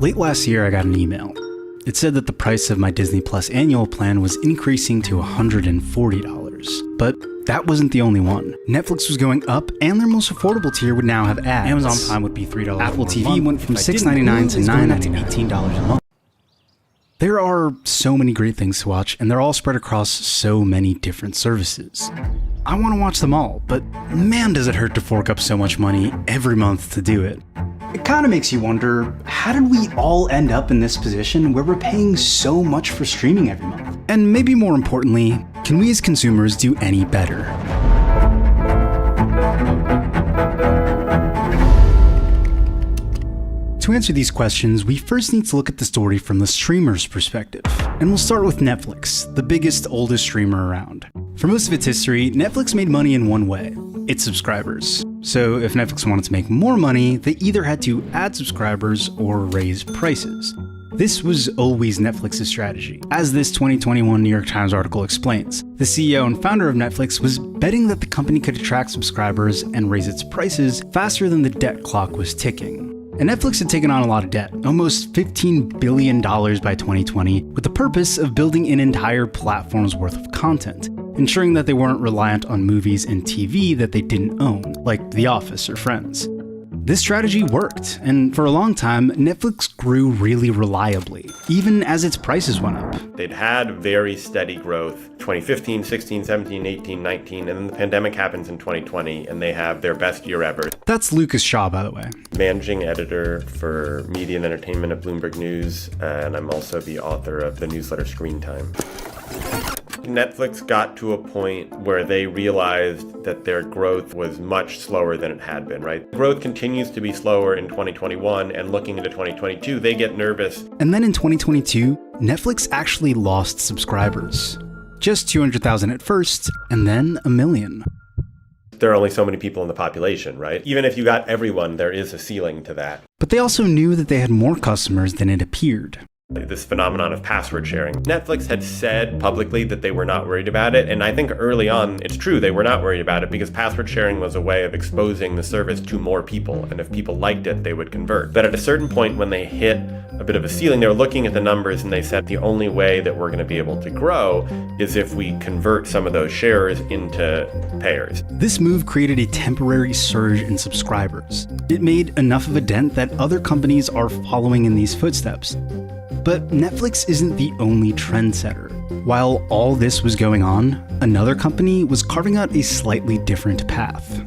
Late last year, I got an email. It said that the price of my Disney Plus annual plan was increasing to $140. But that wasn't the only one. Netflix was going up, and their most affordable tier would now have ads. Amazon Prime would be $3 Apple TV went from $6.99 to $9 to $18 a month. There are so many great things to watch, and they're all spread across so many different services. I want to watch them all, but man does it hurt to fork up so much money every month to do it. It kind of makes you wonder, how did we all end up in this position where we're paying so much for streaming every month? And maybe more importantly, can we as consumers do any better? To answer these questions, we first need to look at the story from the streamer's perspective. And we'll start with Netflix, the biggest, oldest streamer around. For most of its history, Netflix made money in one way: its subscribers. So if Netflix wanted to make more money, they either had to add subscribers or raise prices. This was always Netflix's strategy. As this 2021 New York Times article explains, the CEO and founder of Netflix was betting that the company could attract subscribers and raise its prices faster than the debt clock was ticking. And Netflix had taken on a lot of debt, almost $15 billion by 2020, with the purpose of building an entire platform's worth of content, ensuring that they weren't reliant on movies and TV that they didn't own, like The Office or Friends. This strategy worked, and for a long time, Netflix grew really reliably, even as its prices went up. They'd had very steady growth 2015, 16, 17, 18, 19, and then the pandemic happens in 2020, and they have their best year ever. That's Lucas Shaw, by the way. Managing editor for media and entertainment at Bloomberg News, and I'm also the author of the newsletter Screen Time. Netflix got to a point where they realized that their growth was much slower than it had been, right? Growth continues to be slower in 2021, and looking into 2022, they get nervous. And then in 2022, Netflix actually lost subscribers. Just 200,000 at first, and then 1 million. There are only so many people in the population, right? Even if you got everyone, there is a ceiling to that. But they also knew that they had more customers than it appeared. This phenomenon of password sharing. Netflix had said publicly that they were not worried about it, and I think early on, it's true, they were not worried about it because password sharing was a way of exposing the service to more people, and if people liked it, they would convert. But at a certain point when they hit a bit of a ceiling, they were looking at the numbers and they said the only way that we're going to be able to grow is if we convert some of those sharers into payers. This move created a temporary surge in subscribers. It made enough of a dent that other companies are following in these footsteps. But Netflix isn't the only trendsetter. While all this was going on, another company was carving out a slightly different path.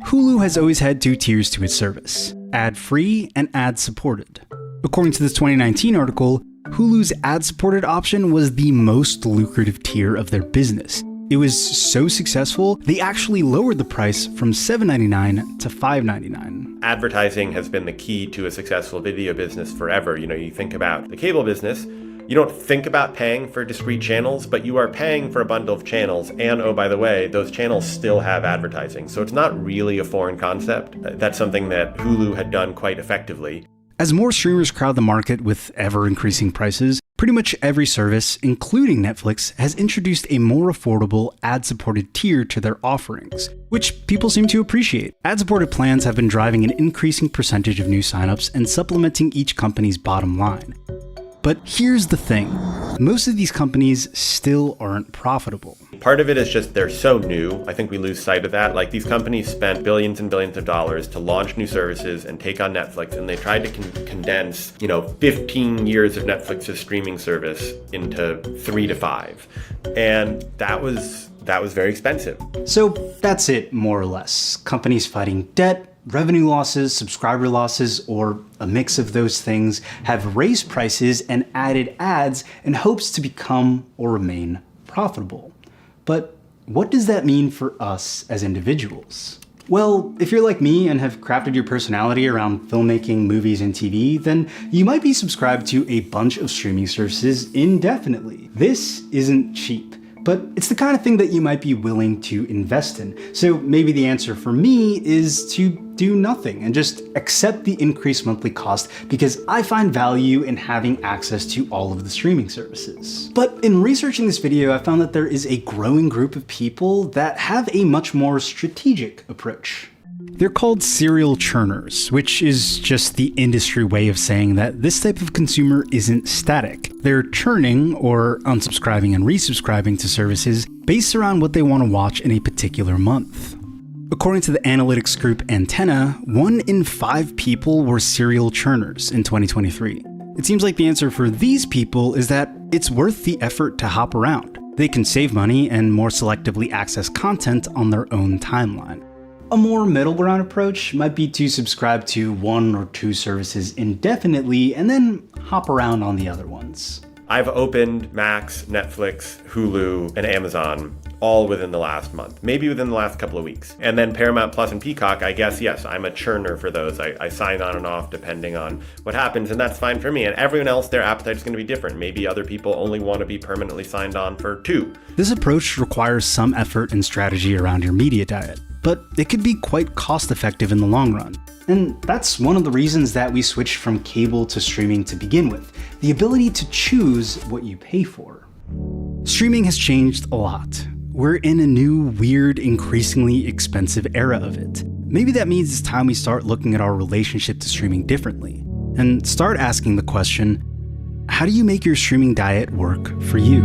Hulu has always had two tiers to its service: ad-free and ad-supported. According to this 2019 article, Hulu's ad-supported option was the most lucrative tier of their business. It was so successful, they actually lowered the price from $7.99 to $5.99. Advertising has been the key to a successful video business forever. You know, you think about the cable business, you don't think about paying for discrete channels, but you are paying for a bundle of channels. And oh, by the way, those channels still have advertising. So it's not really a foreign concept. That's something that Hulu had done quite effectively. As more streamers crowd the market with ever-increasing prices, pretty much every service, including Netflix, has introduced a more affordable ad-supported tier to their offerings, which people seem to appreciate. Ad-supported plans have been driving an increasing percentage of new signups and supplementing each company's bottom line. But here's the thing, most of these companies still aren't profitable. Part of it is just they're so new. I think we lose sight of that. Like, these companies spent billions and billions of dollars to launch new services and take on Netflix, and they tried to condense, 15 years of Netflix's streaming service into 3 to 5. And that was very expensive. So that's it, more or less. Companies fighting debt, revenue losses, subscriber losses, or a mix of those things have raised prices and added ads in hopes to become or remain profitable. But what does that mean for us as individuals? Well, if you're like me and have crafted your personality around filmmaking, movies, and TV, then you might be subscribed to a bunch of streaming services indefinitely. This isn't cheap, but it's the kind of thing that you might be willing to invest in. So maybe the answer for me is to do nothing and just accept the increased monthly cost because I find value in having access to all of the streaming services. But in researching this video, I found that there is a growing group of people that have a much more strategic approach. They're called serial churners, which is just the industry way of saying that this type of consumer isn't static. They're churning or unsubscribing and resubscribing to services based around what they want to watch in a particular month. According to the analytics group Antenna, 1 in 5 people were serial churners in 2023. It seems like the answer for these people is that it's worth the effort to hop around. They can save money and more selectively access content on their own timeline. A more middle ground approach might be to subscribe to 1 or 2 services indefinitely and then hop around on the other ones. I've opened Max, Netflix, Hulu, and Amazon all within the last month, maybe within the last couple of weeks. And then Paramount Plus and Peacock, I guess, yes, I'm a churner for those. I sign on and off depending on what happens, and that's fine for me. And everyone else, their appetite is going to be different. Maybe other people only want to be permanently signed on for 2. This approach requires some effort and strategy around your media diet, but it could be quite cost-effective in the long run. And that's one of the reasons that we switched from cable to streaming to begin with, the ability to choose what you pay for. Streaming has changed a lot. We're in a new, weird, increasingly expensive era of it. Maybe that means it's time we start looking at our relationship to streaming differently, and start asking the question, how do you make your streaming diet work for you?